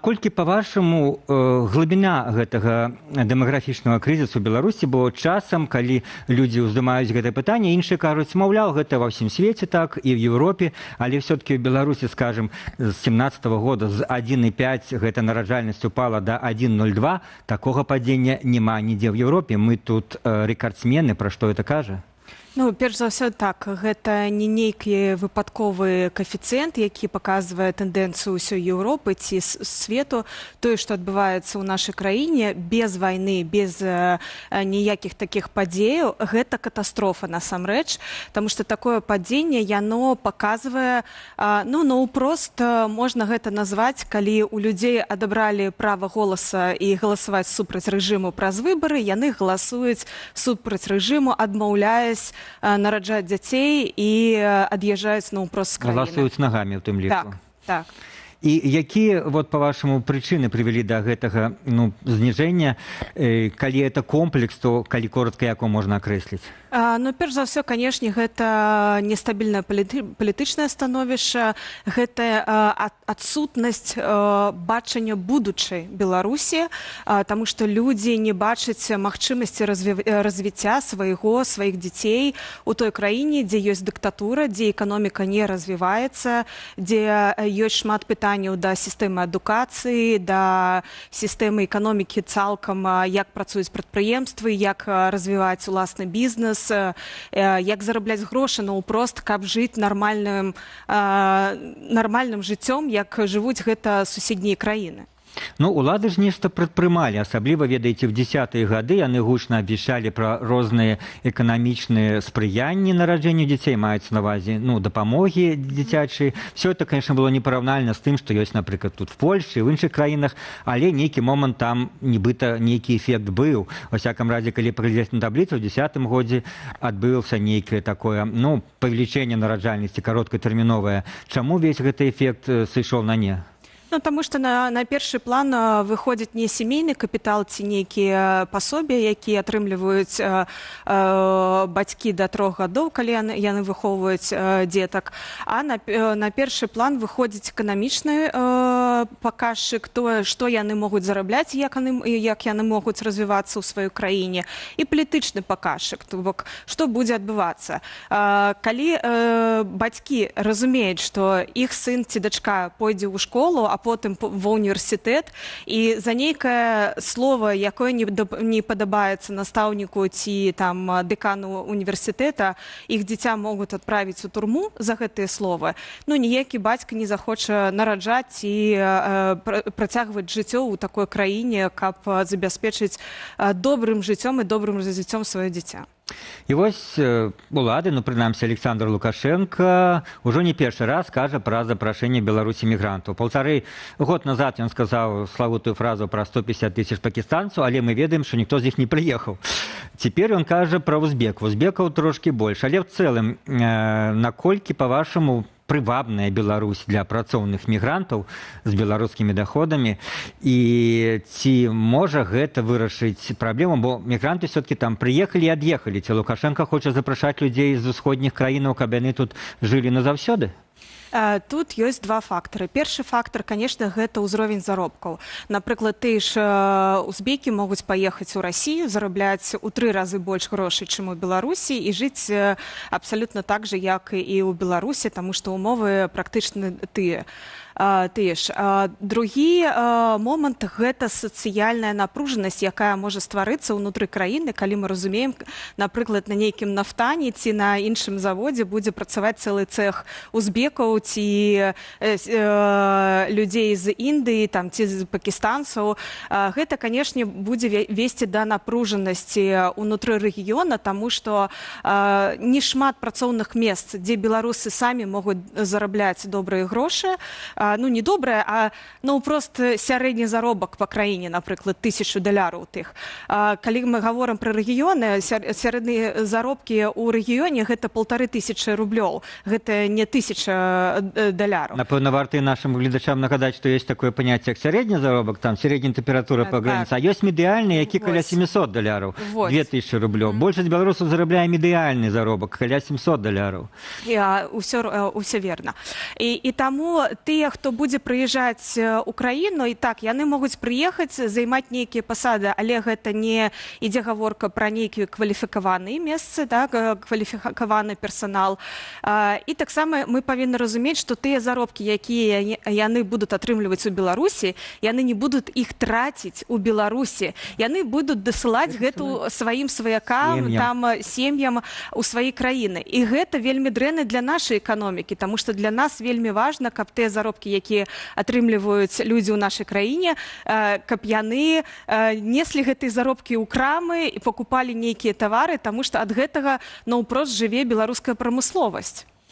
Колькі, па-вашаму, глыбіня гэтага дэмаграфічнага крызісу ў Беларусі, бо часам, калі людзі ўздымаюць гэтае пытанне, іншыя кажуць, маўляў, гэта ва ўсім свеце так, і ў Еўропе, але ўсё-такі ў Беларусі, скажам, з 17-го года з 1,5 гэта нараджальнасць упала да 1,02, такога падзення няма нідзе ў Еўропе. Мы тут рэкардсмены, пра што гэта кажа? Ну, перш за ўсё так, гэта не нейкі выпадковы каэфіцыент, які паказвае тэндэнцыю ўсёй Еўропы ці свету. Тое, што адбываецца ў нашай краіне без вайны, без ніякіх такіх падзеяў, гэта катастрофа насамрэч, таму што такое падзенне, яно паказвае, наўпрост можна гэта назваць, калі ў людзей адабралі права голаса і галасаваць супраць рэжыму праз выбары, яны галасуюць супраць рэжыму, адмаўляясь нараджаць дзяцей і ад'язджаюць наўпрост з краіны. Галасуюць нагамі ў тым ліку. Так. І якія, па-вашаму, прычыны прывялі да гэтага зніжэння? Калі гэта комплекс, то калі коротка, як можна акрэсліць? Перш за ўсё, канешне, гэта нестабільнае палітычнае становішча, гэта адсутнасць бачання будучай Беларусі, таму што людзі не бачаць магчымасці развіцця сваіх дзяцей у той краіне, дзе ёсць дыктатура, дзе эканоміка не развіваецца, дзе ёсць шмат пытанняў да сістэмы адукацыі, да сістэмы эканомікі цалкам, як працуюць прадпрыемствы, як развіваць уласны бізнес, як зарабляць грошы, наўпрост, каб жыць нармальным жыццём, як жывуць гэта суседнія краіны. Улады ж нешта прадпрымалі, асабліва, ведаеце, в 10-е гады яны гучна абвяшчалі пра розныя эканамічныя спрыянні нараджэнню дзяцей, маюцца на ўвазе, дапамогі дзіцячай. Все это, конечно, было непараўнальна з тым, што ёсць, напрыклад, тут в Польшчы, в іншых краінах, але нейкі момант там нібыта нейкі эфект быў. Во всяком разе, калі паглядзець на табліцу, в 10-м годзе адбылася нейкае такое, павелічэнне нараджальнасці кароткатэрміновае. Чаму весь гэты эфект сышоў на не? Таму што на першы план выходзіць не сямейны капітал ці нейкія пасобі, якія атрымліваюць бацькі да 3 гадоў, калі яны выхоўваюць дзетак, а на першы план выходзіць эканамічны паказчык, тое, што яны могуць зарабляць, як яны могуць развівацца ў сваёй краіне, і палітычны паказчык, то бок, што будзе адбывацца. Калі бацькі разумеюць, што іх сын ці дачка пойдзе ў школу, а потым ва ўніверсітэт, і за нейкае слово, якое не падабаецца настаўніку ці дэкану універсітэта, іх дзіця могуць адправіць у турму за гэтыя словы, ніякі бацька не захоча нараджаць і працягваць жыццё ў такой краіне, каб забяспечыць добрым жыццём і добрым развіццём сваё дзіця. І вось улады, прынамсі Александр Лукашенко, ужо не першы раз кажа пра запрашэнне Беларусі мігрантаў. 1,5 год назад ён сказаў славутую фразу пра 150 000 пакістанцаў, але мы ведаем, што ніхто з іх не прыехаў. Цяпер ён кажа пра узбекаў трошкі больш. Але в цэлым, наколькі, па-вашаму, прывабная Беларусь для працоўных мігрантаў з беларускімі даходамі, і ці можа гэта вырашыць праблему, бо мігранты все-таки там прыехалі і ад'ехалі. Ці Лукашенко хоча запрашаць людзей з усходніх краінаў, каб яны тут жылі назаўсёды? Тут ёсць два фактары. Першы фактар, конечно, гэта ўзровень заробкаў. Напрыклад, тыя ж узбекі могуць паехаць у Расію, зарабляць у 3 разы больш грошай, чым у Беларусі, і жыць абсалютна так жа, як і ў Беларусі, таму што умовы практычна тыя ж. Другі момант – гэта сацыяльная напружанасць, якая можа стварыцца ўнутры краіны, калі мы разумеем, напрыклад, на нейкім нафтані ці на іншым заводзе будзе працаваць цэлы цэх узбекаў ці людзей з Індыі, ці з пакістанцаў. Гэта, канешне, будзе весці да напружанасці ўнутры рэгіёна, таму што не шмат працоўных месц, дзе беларусы самі могуць зарабляць добрыя грошы, не добрае, а прост сярэдні заробак па краіне, напрыклад, $1000 тых. Калі мы гаворым пра рэгіёны, сярэдныя заробкі ў рэгіёне гэта 1500 рублёў, гэта не $1000. Напэўна, варта і нашым гледачам нагадаць, што ёсць такое паняцце, як сярэдні заробак, там сярэдняя тэмпература па граніцы, а ёсць медыяльны, які каля $700, 2000 рублёў. Большасць беларусаў зарабляе медыяльны заробак, каля $700. Усё верна. І таму тыя, хто будзе прыязджаць у краіну, і так, яны могуць прыехаць, займаць нейкія пасады, але гэта не ідзе гаворка пра нейкія кваліфікаваныя месцы, так, кваліфікаваны персанал. І таксама мы павінны разумець, што тыя заробкі, якія яны будуць атрымліваць у Беларусі, яны не будуць іх траціць у Беларусі. Яны будуць дасылаць гэту сваім сваякам, сем'ям у свае краіны. І гэта вельмі дрэнна для нашай эканомікі, таму што для нас вельмі важна, каб тыя заробкі, якія атрымліваюць людзі ў нашай краіне, каб яны неслі гэтыя заробкі ў крамы і пакупалі нейкія тавары, таму што ад гэтага наўпрост жыве беларуская прамысловасць.